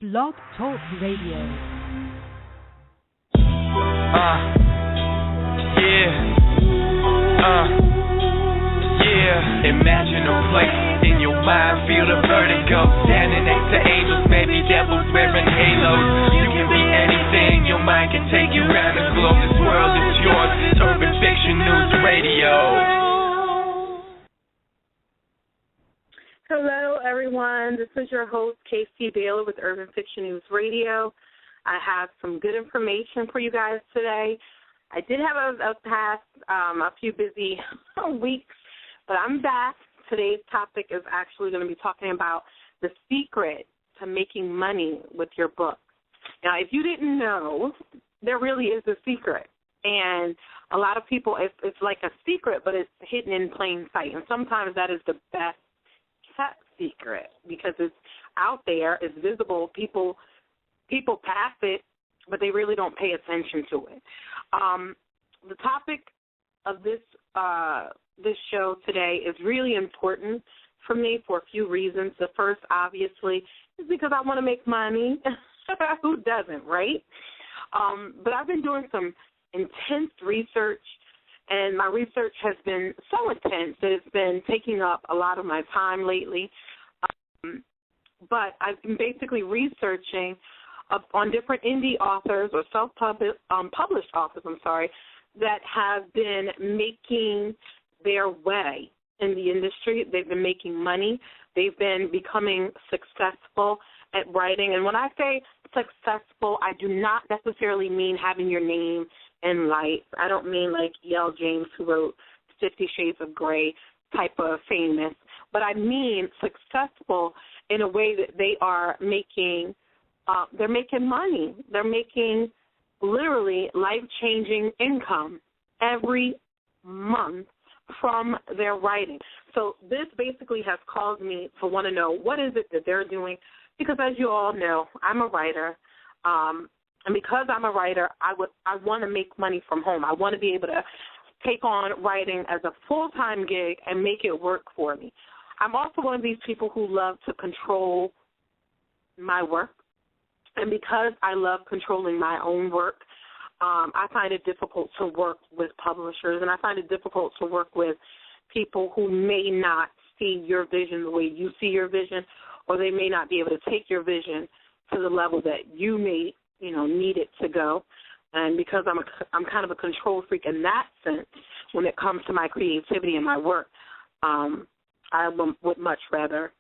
Blog Talk Radio. Yeah. Imagine a place in your mind, feel the vertigo. Standing next to angels, maybe devils wearing halos. You can be anything, your mind can take you around the globe. This world is yours, it's Urban Fiction News Radio. Hello, everyone. This is your host, Casey Baylor with Urban Fiction News Radio. I have some good information for you guys today. I did have a few busy weeks, but I'm back. Today's topic is actually going to be talking about the secret to making money with your book. Now, if you didn't know, there really is a secret. And a lot of people, it's like a secret, but it's hidden in plain sight. And sometimes that is the best kept secret because it's out there, it's visible. People pass it, but they really don't pay attention to it. The topic of this show today is really important for me for a few reasons. The first, obviously, is because I want to make money. Who doesn't, right? But I've been doing some intense research, and my research has been so intense that it's been taking up a lot of my time lately. But I've been basically researching on different indie authors or self-published authors, that have been making their way in the industry. They've been making money. They've been becoming successful at writing. And when I say successful, I do not necessarily mean having your name in lights. I don't mean like E.L. James, who wrote 50 Shades of Grey type of famous, but I mean successful in a way that they are making they're making money. They're making literally life-changing income every month from their writing. So this basically has caused me to want to know what is it that they're doing, because as you all know, I'm a writer, and because I'm a writer, I want to make money from home. I want to be able to take on writing as a full-time gig and make it work for me. I'm also one of these people who love to control my work. And because I love controlling my own work, I find it difficult to work with publishers, and I find it difficult to work with people who may not see your vision the way you see your vision, or they may not be able to take your vision to the level that you may, need it to go. And because I'm kind of a control freak in that sense when it comes to my creativity and my work, I would much rather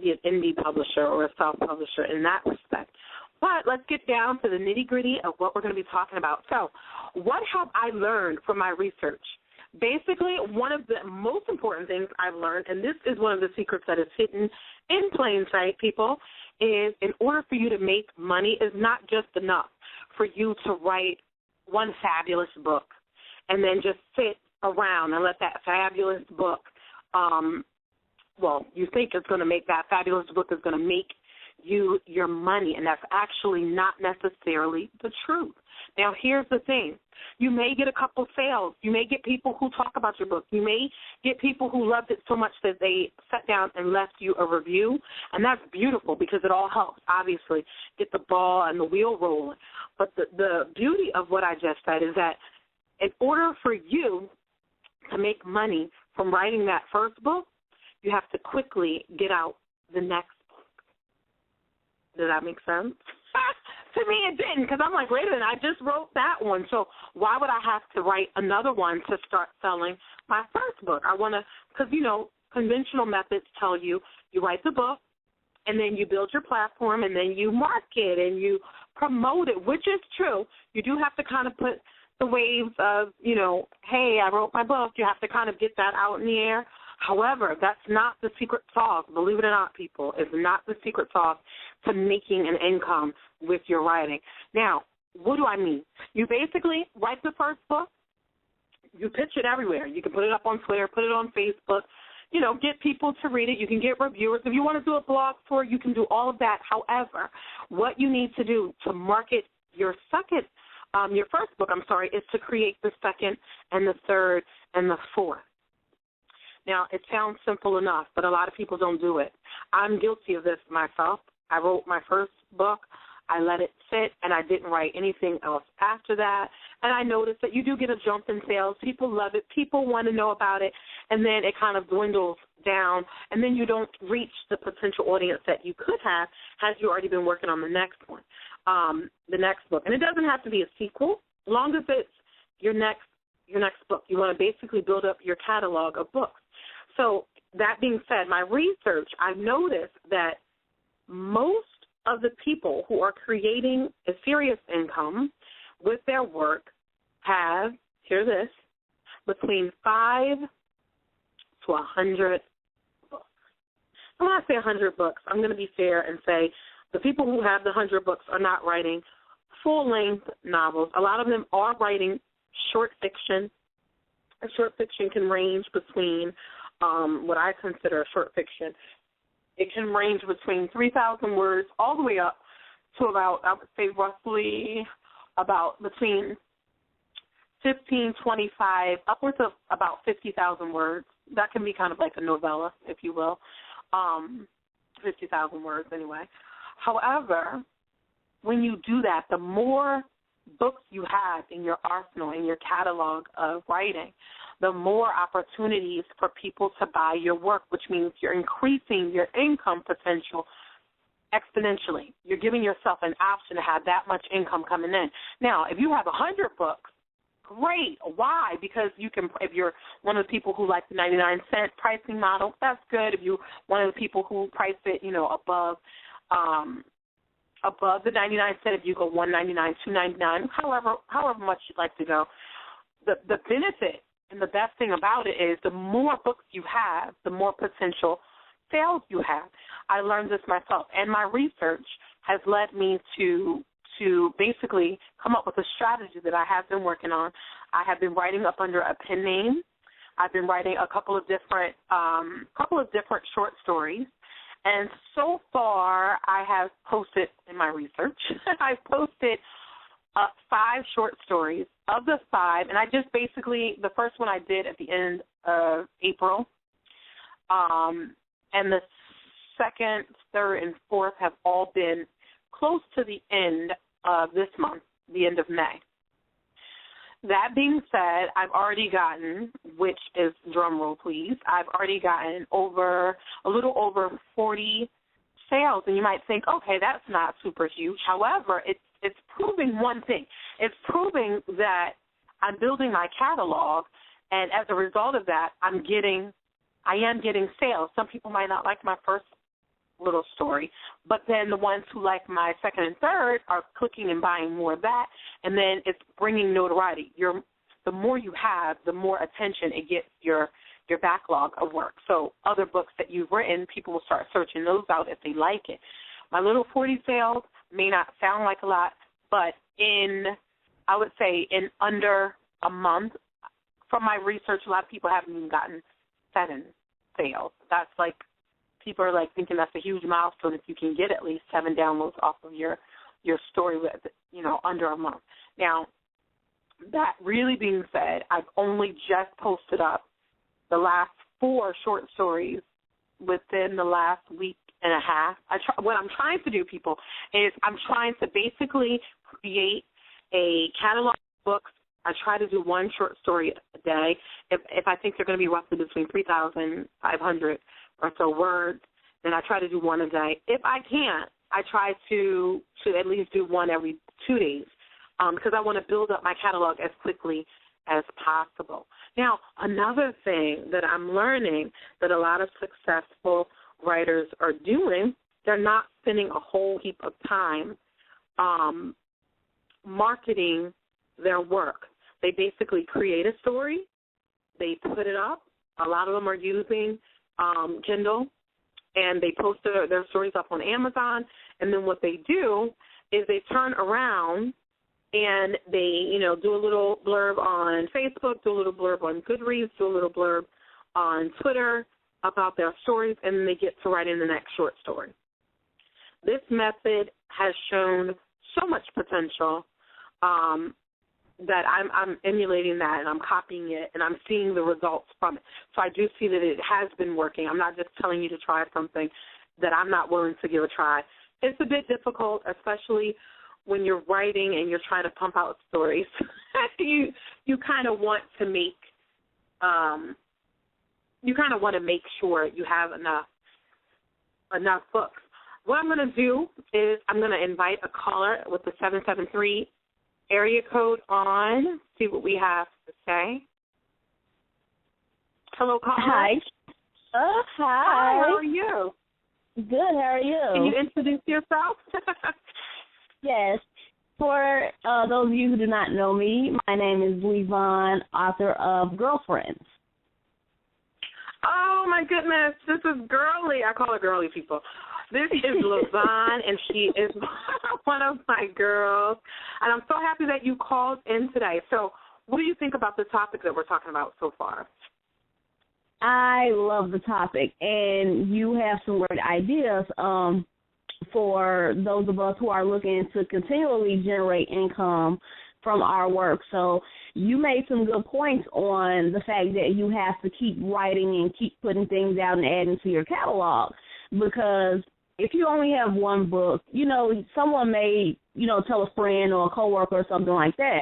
be an indie publisher or a self-publisher in that respect. But let's get down to the nitty-gritty of what we're going to be talking about. So what have I learned from my research? Basically, one of the most important things I've learned, and this is one of the secrets that is hidden in plain sight, people, is in order for you to make money is not just enough for you to write one fabulous book and then just sit around and let that fabulous book you think it's going to make that fabulous book is going to make you your money, and that's actually not necessarily the truth. Now, here's the thing. You may get a couple sales. You may get people who talk about your book. You may get people who loved it so much that they sat down and left you a review, and that's beautiful because it all helps, obviously, get the ball and the wheel rolling. But the beauty of what I just said is that in order for you to make money from writing that first book, you have to quickly get out the next book. Does that make sense? To me, it didn't, because I'm like, wait a minute, I just wrote that one, so why would I have to write another one to start selling my first book? I want to, because, conventional methods tell you write the book, and then you build your platform, and then you market, and you promote it, which is true. You do have to kind of put the waves of, hey, I wrote my book. You have to kind of get that out in the air. However, that's not the secret sauce. Believe it or not, people, it's not the secret sauce to making an income with your writing. Now, what do I mean? You basically write the first book. You pitch it everywhere. You can put it up on Twitter, put it on Facebook, get people to read it. You can get reviewers. If you want to do a blog tour, you can do all of that. However, what you need to do to market your first book, is to create the second and the third and the fourth. Now, it sounds simple enough, but a lot of people don't do it. I'm guilty of this myself. I wrote my first book. I let it sit, and I didn't write anything else after that. And I noticed that you do get a jump in sales. People love it. People want to know about it. And then it kind of dwindles down, and then you don't reach the potential audience that you could have had you already been working on the next one, the next book. And it doesn't have to be a sequel, as long as it's your next book. You want to basically build up your catalog of books. So that being said, my research, I've noticed that most of the people who are creating a serious income with their work have, hear this, between 5 to 100 books. And when I say 100 books, I'm going to be fair and say the people who have the 100 books are not writing full-length novels. A lot of them are writing short fiction. A short fiction can range between what I consider short fiction. It can range between 3,000 words all the way up to about, I would say roughly about between 15, 25, upwards of about 50,000 words. That can be kind of like a novella, if you will, 50,000 words anyway. However, when you do that, the more books you have in your arsenal, in your catalog of writing, the more opportunities for people to buy your work, which means you're increasing your income potential exponentially. You're giving yourself an option to have that much income coming in. Now, if you have 100 books, great. Why? Because you can, if you're one of the people who like the 99-cent pricing model, that's good. If you're one of the people who price it, above the 99 cent, if you go $1.99, $2.99, however much you'd like to go, the benefit and the best thing about it is the more books you have, the more potential sales you have. I learned this myself, and my research has led me to basically come up with a strategy that I have been working on. I have been writing up under a pen name. I've been writing a couple of different short stories. And so far, I have posted in my research, I've posted 5 short stories. Of the 5, and I just basically, the first one I did at the end of April, and the second, third, and fourth have all been close to the end of this month, the end of May. That being said, I've already gotten, which is, drum roll please, I've already gotten a little over 40 sales, and you might think, okay, that's not super huge. However, it's proving one thing. It's proving that I'm building my catalog, and as a result of that, I am getting sales. Some people might not like my first little story, but then the ones who like my second and third are clicking and buying more of that, and then it's bringing notoriety. The more you have, the more attention it gets your backlog of work. So other books that you've written, people will start searching those out if they like it. My little 40 sales may not sound like a lot, but I would say in under a month, from my research, a lot of people haven't even gotten 7 sales. That's like, people are like thinking that's a huge milestone if you can get at least 7 downloads off of your story with, under a month. Now, that really being said, I've only just posted up the last 4 short stories within the last week and a half. What I'm trying to do, people, is I'm trying to basically create a catalog of books. I try to do 1 short story a day. If I think they're going to be roughly between 3,500 or so words, then I try to do 1 a day. If I can't, I try to at least do 1 every 2 days because I want to build up my catalog as quickly as possible. Now, another thing that I'm learning that a lot of successful writers are doing, they're not spending a whole heap of time marketing their work. They basically create a story, they put it up. A lot of them are using Kindle, and they post their stories up on Amazon, and then what they do is they turn around and they, do a little blurb on Facebook, do a little blurb on Goodreads, do a little blurb on Twitter about their stories, and then they get to write in the next short story. This method has shown so much potential that I'm emulating that, and I'm copying it, and I'm seeing the results from it. So I do see that it has been working. I'm not just telling you to try something that I'm not willing to give a try. it's a bit difficult, especially when you're writing and you're trying to pump out stories. you kind of want to make sure you have enough books. What I'm going to do is I'm going to invite a caller with the 773 area code on, see what we have to say. Hello, caller. Hi. Hi. How are you? Good. How are you? Can you introduce yourself? Yes. For those of you who do not know me, my name is Levon, author of Girlfriends. Oh, my goodness. This is girly. I call her girly, people. This is Levon, and she is one of my girls. And I'm so happy that you called in today. So what do you think about the topic that we're talking about so far? I love the topic, and you have some great ideas for those of us who are looking to continually generate income from our work. So you made some good points on the fact that you have to keep writing and keep putting things out and adding to your catalog, because if you only have one book, someone may, tell a friend or a coworker or something like that,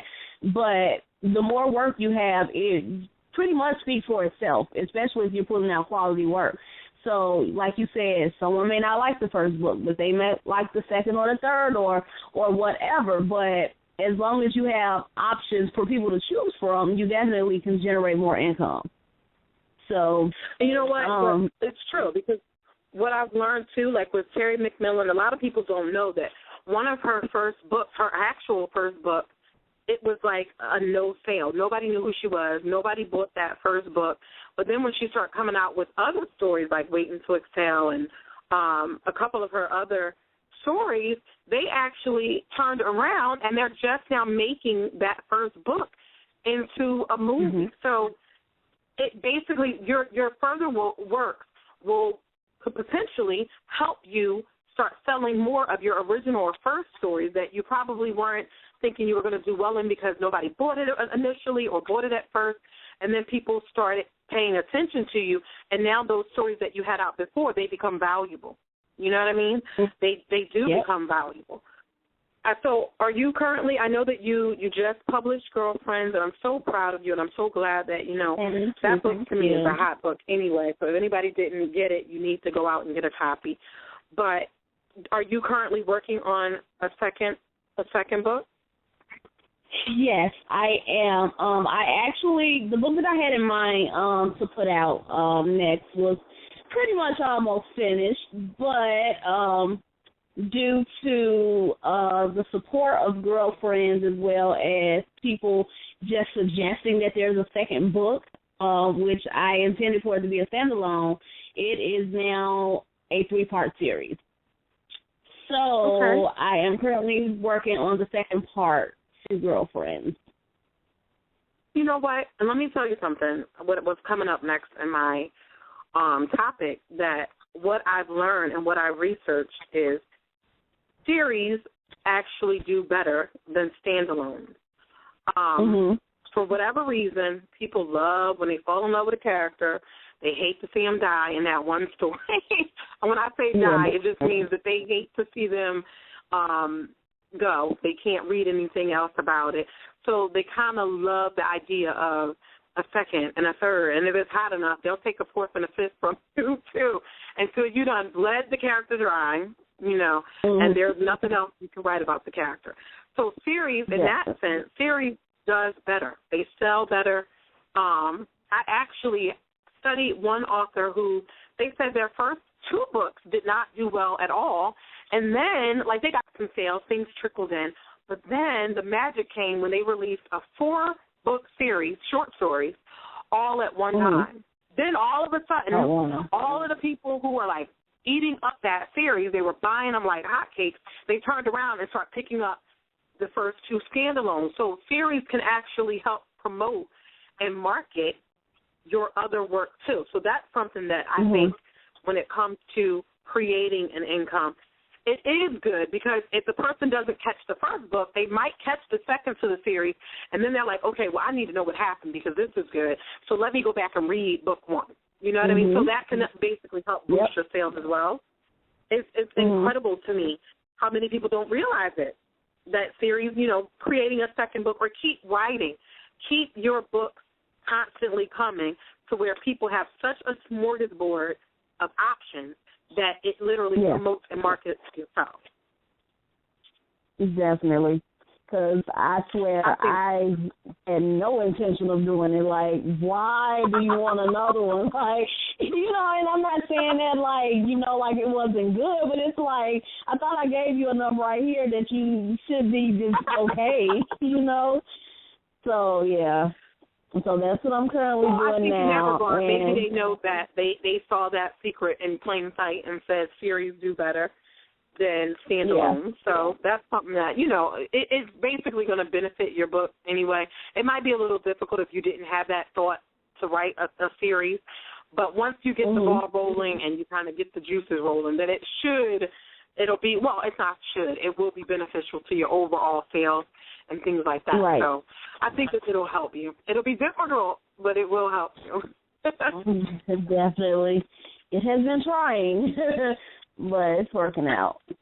but the more work you have, it pretty much speaks for itself, especially if you're putting out quality work. So, like you said, someone may not like the first book, but they may like the second or the third or whatever. But as long as you have options for people to choose from, you definitely can generate more income. So, and you know what? It's true, because what I've learned, too, like with Terry McMillan, a lot of people don't know that one of her first books, her actual first book, it was like a no sale. Nobody knew who she was. Nobody bought that first book. But then when she started coming out with other stories like Waiting to Exhale and a couple of her other stories, they actually turned around, and they're just now making that first book into a movie. Mm-hmm. So it basically, your further work could potentially help you start selling more of your original or first stories that you probably weren't thinking you were going to do well in because nobody bought it initially or bought it at first, and then people started paying attention to you, and now those stories that you had out before, they become valuable. You know what I mean? They do become valuable. So are you currently, I know that you just published Girlfriends, and I'm so proud of you, and I'm so glad that, that book to me is a hot book anyway. So if anybody didn't get it, you need to go out and get a copy. But are you currently working on a second book? Yes, I am. The book that I had in mind to put out next was pretty much almost finished, but due to the support of Girlfriends as well as people just suggesting that there's a second book, which I intended for it to be a standalone, it is now a 3-part series. So I am currently working on the second part to Girlfriends. You know what? And let me tell you something. What's coming up next in my topic, that what I've learned and what I researched is series actually do better than standalones. For whatever reason, people love when they fall in love with a character. They hate to see them die in that one story. And when I say die, it just means that they hate to see them go. They can't read anything else about it. So they kind of love the idea of a second and a third. And if it's hot enough, they'll take a fourth and a fifth from you, too. Until you done bled the character dry, and there's nothing else you can write about the character. So series, in that sense, series does better. They sell better. I actually studied one author who they said their first 2 books did not do well at all. And then, they got some sales, things trickled in. But then the magic came when they released a 4-book series, short stories, all at one time. Then all of a sudden, all of the people who were, eating up that series, they were buying them like hotcakes. They turned around and started picking up the first 2 standalones. So series can actually help promote and market your other work, too. So that's something that I think when it comes to creating an income, it is good, because if the person doesn't catch the first book, they might catch the second to the series, and then they're like, okay, well, I need to know what happened because this is good, so let me go back and read book 1. You know what I mean? So that can basically help boost your sales as well. It's incredible to me how many people don't realize it. That series, creating a second book or keep writing. Keep your books constantly coming to where people have such a smorgasbord of options that it literally promotes and markets yourself. Definitely. Because I swear I had no intention of doing it. Like, why do you want another one? Like, and I'm not saying that, like it wasn't good, but it's like, I thought I gave you enough right here that you should be just okay, So, yeah. So that's what I'm currently doing now. Maybe they know that. They saw that secret in plain sight and said series do better than standalone. Yeah. So that's something that, it's basically going to benefit your book anyway. It might be a little difficult if you didn't have that thought to write a series, but once you get the ball rolling and you kind of get the juices rolling, then it will be beneficial to your overall sales and things like that. Right. So I think that it'll help you. It'll be difficult, but it will help you. Definitely. It has been trying. But it's working out. It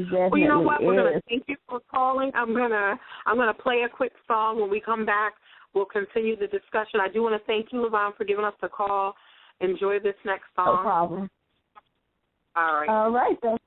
definitely well, you know what? We're is. gonna thank you for calling. I'm gonna play a quick song. When we come back, we'll continue the discussion. I do want to thank you, Levon, for giving us the call. Enjoy this next song. No problem. All right. All right then.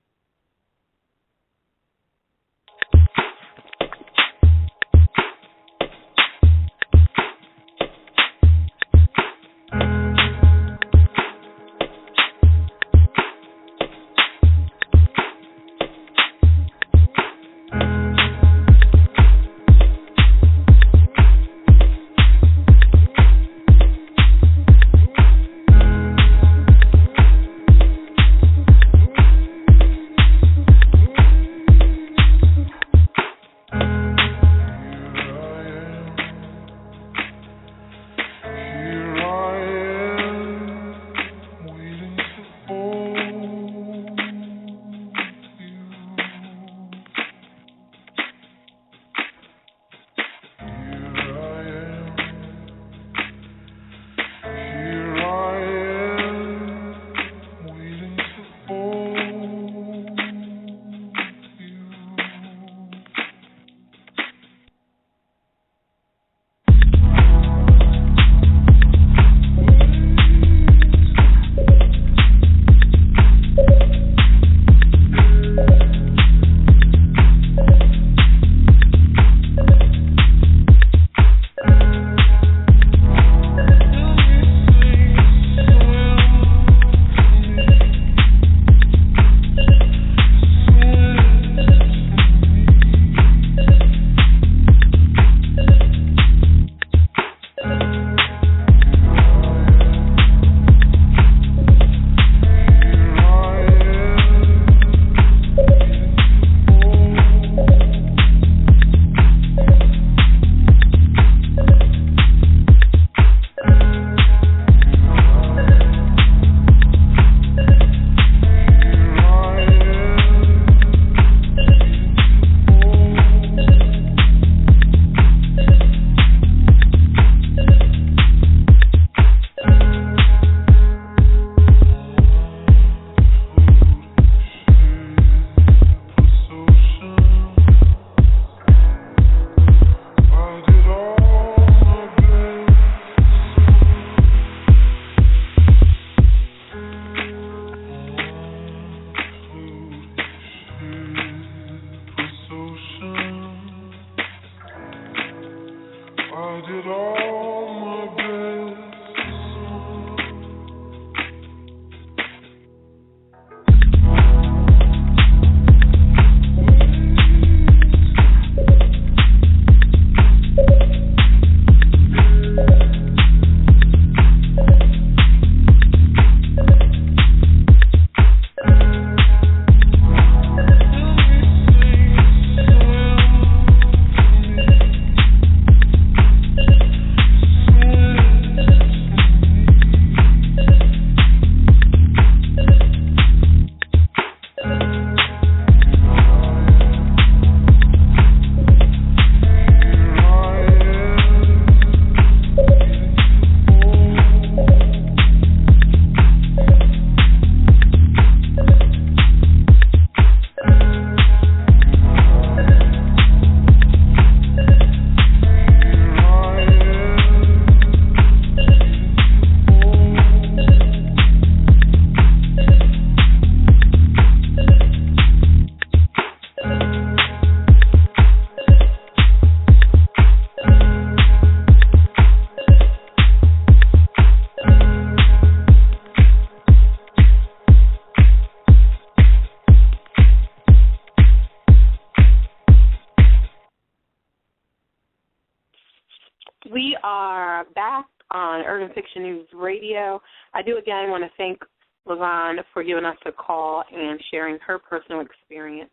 We are back on Urban Fiction News Radio. I do again want to thank LaVon for giving us a call and sharing her personal experience.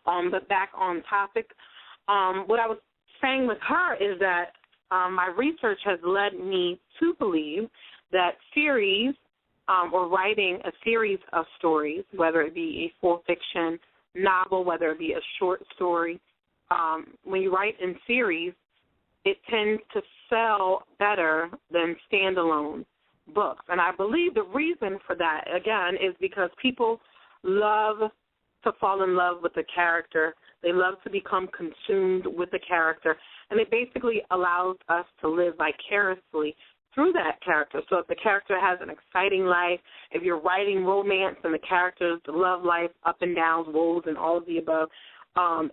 But back on topic, what I was saying with her is that my research has led me to believe that series or writing a series of stories, whether it be a full fiction novel, whether it be a short story, when you write in series, it tends to sell better than standalone books. And I believe the reason for that, again, is because people love to fall in love with the character. They love to become consumed with the character. And it basically allows us to live vicariously through that character. So if the character has an exciting life, if you're writing romance and the characters, the love life, up and downs, woes, and all of the above,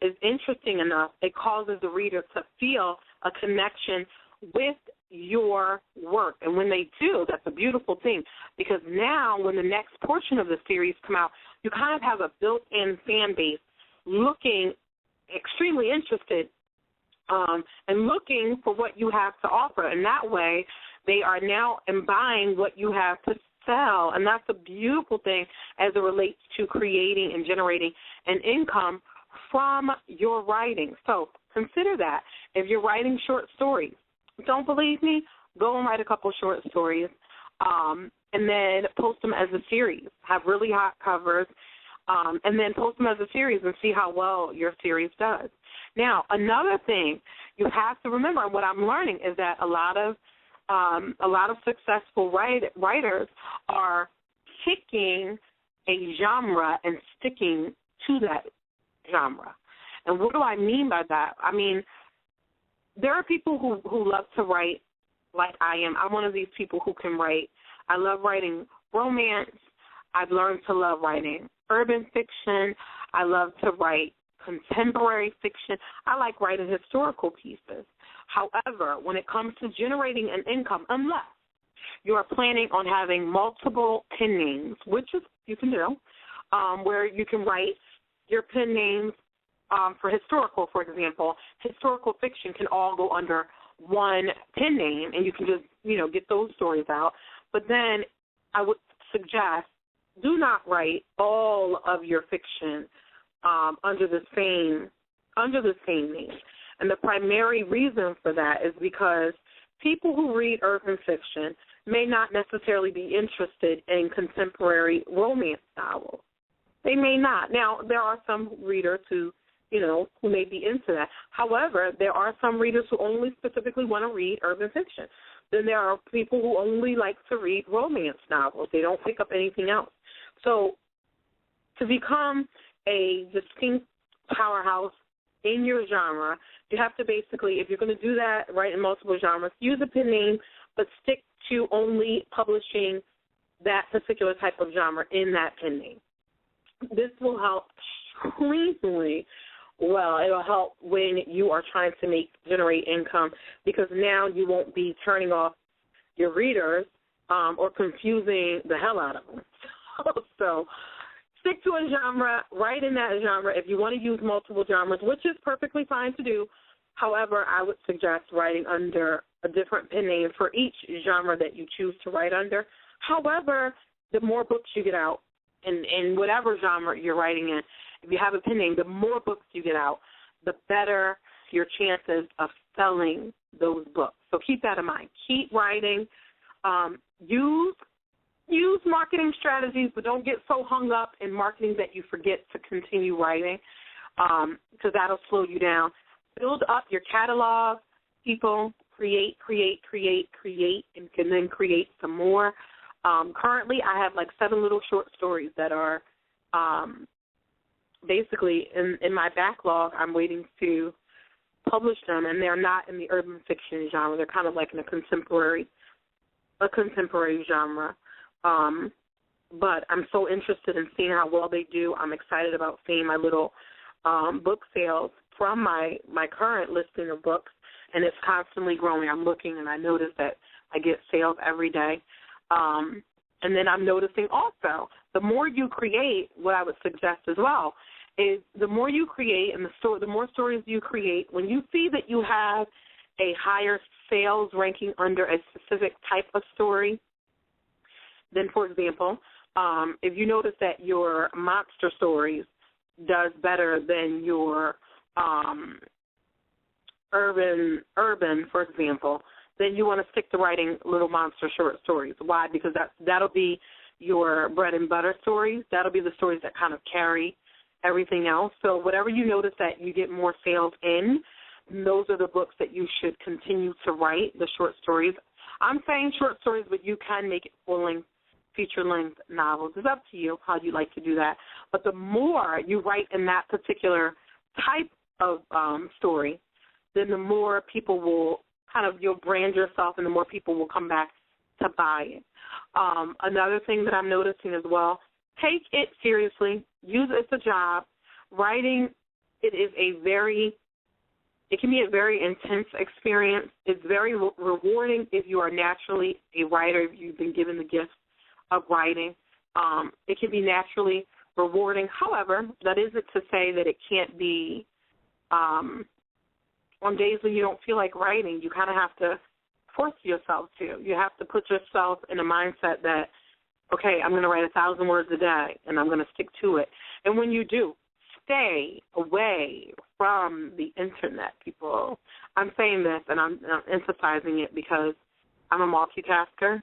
is interesting enough, it causes the reader to feel a connection with your work. And when they do, that's a beautiful thing, because now when the next portion of the series come out, you kind of have a built-in fan base looking extremely interested and looking for what you have to offer. And that way, they are now imbibing what you have to sell. And that's a beautiful thing as it relates to creating and generating an income from your writing. So consider that. If you're writing short stories, don't believe me, go and write a couple short stories and then post them as a series. Have really hot covers and then post them as a series and see how well your series does. Now, another thing you have to remember, and what I'm learning is that a lot of successful writers are picking a genre and sticking to that genre. And what do I mean by that? I mean, there are people who love to write like I am. I'm one of these people who can write. I love writing romance. I've learned to love writing urban fiction. I love to write contemporary fiction. I like writing historical pieces. However, when it comes to generating an income, unless you are planning on having multiple pen names, which is you can do, where you can write your pen names for historical, for example. Historical fiction can all go under one pen name, and you can just, get those stories out. But then I would suggest do not write all of your fiction under the same name. And the primary reason for that is because people who read urban fiction may not necessarily be interested in contemporary romance novels. They may not. Now, there are some readers who may be into that. However, there are some readers who only specifically want to read urban fiction. Then there are people who only like to read romance novels. They don't pick up anything else. So to become a distinct powerhouse in your genre, you have to basically, if you're going to do that, write in multiple genres, use a pen name, but stick to only publishing that particular type of genre in that pen name. This will help extremely well. It'll help when you are trying to generate income, because now you won't be turning off your readers or confusing the hell out of them. So stick to a genre, write in that genre. If you want to use multiple genres, which is perfectly fine to do, however, I would suggest writing under a different pen name for each genre that you choose to write under. However, the more books you get out in whatever genre you're writing in, if you have a pen name, the more books you get out, the better your chances of selling those books. So keep that in mind. Keep writing. Use marketing strategies, but don't get so hung up in marketing that you forget to continue writing, because that'll slow you down. Build up your catalog. People create, and can then create some more. Currently, I have like 7 little short stories that are basically in my backlog. I'm waiting to publish them, and they're not in the urban fiction genre. They're kind of like in a contemporary genre. But I'm so interested in seeing how well they do. I'm excited about seeing my little book sales from my current listing of books, and it's constantly growing. I'm looking, and I notice that I get sales every day. And then I'm noticing also the more you create, what I would suggest as well, is the more you create and the more stories you create, when you see that you have a higher sales ranking under a specific type of story. Then, for example, if you notice that your monster stories does better than your urban, for example, then you want to stick to writing little monster short stories. Why? Because that'll be your bread and butter stories. That'll be the stories that kind of carry everything else. So whatever you notice that you get more sales in, those are the books that you should continue to write, the short stories. I'm saying short stories, but you can make it full-length, feature-length novels. It's up to you how you like to do that. But the more you write in that particular type of story, then the more people will you'll brand yourself, and the more people will come back to buy it. Another thing that I'm noticing as well, take it seriously. Use it as a job. Writing, it can be a very intense experience. It's very rewarding if you are naturally a writer, if you've been given the gift of writing. It can be naturally rewarding. However, that isn't to say that it can't be on days when you don't feel like writing. You kind of have to force yourself to. You have to put yourself in a mindset that, okay, I'm going to write 1,000 words a day, and I'm going to stick to it. And when you do, stay away from the Internet, people. I'm saying this, and I'm emphasizing it because I'm a multitasker.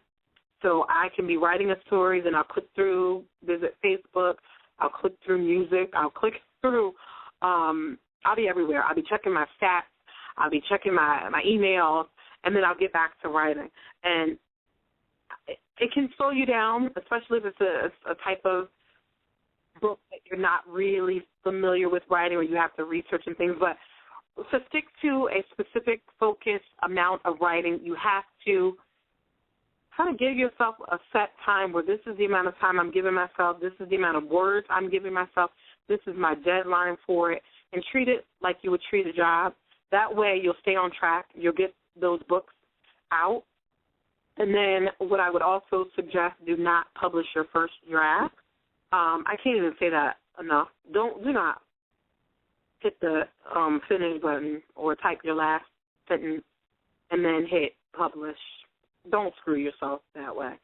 So I can be writing a story, then I'll click through, visit Facebook, I'll click through music, I'll click through, I'll be everywhere. I'll be checking my stats, I'll be checking my emails, and then I'll get back to writing. And it can slow you down, especially if it's a type of book that you're not really familiar with writing or you have to research and things. But to stick to a specific focused amount of writing, you have to kind of give yourself a set time where this is the amount of time I'm giving myself, this is the amount of words I'm giving myself, this is my deadline for it, and treat it like you would treat a job. That way you'll stay on track, you'll get those books out. And then what I would also suggest, do not publish your first draft. I can't even say that enough. Do not hit the finish button or type your last sentence and then hit publish. Don't screw yourself that way.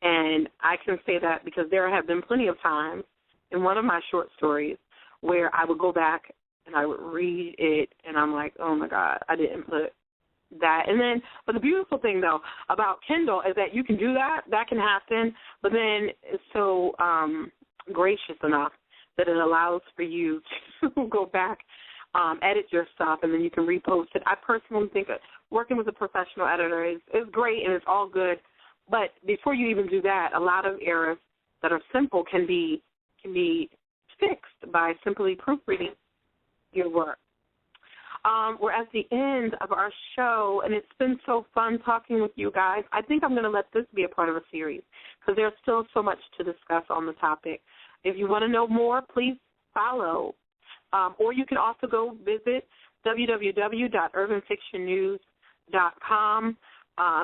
And I can say that because there have been plenty of times in one of my short stories where I would go back and I would read it and I'm like, oh, my God, I didn't put that. And then, but the beautiful thing, though, about Kindle is that you can do that. That can happen. But then it's so gracious enough that it allows for you to go back, edit your stuff, and then you can repost it. I personally think working with a professional editor is great and it's all good. But before you even do that, a lot of errors that are simple can be fixed by simply proofreading your work. We're at the end of our show, and it's been so fun talking with you guys. I think I'm going to let this be a part of a series because there's still so much to discuss on the topic. If you want to know more, please follow. Or you can also go visit www.urbanfictionnews.com.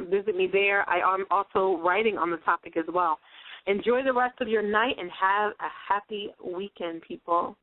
Visit me there. I am also writing on the topic as well. Enjoy the rest of your night and have a happy weekend, people.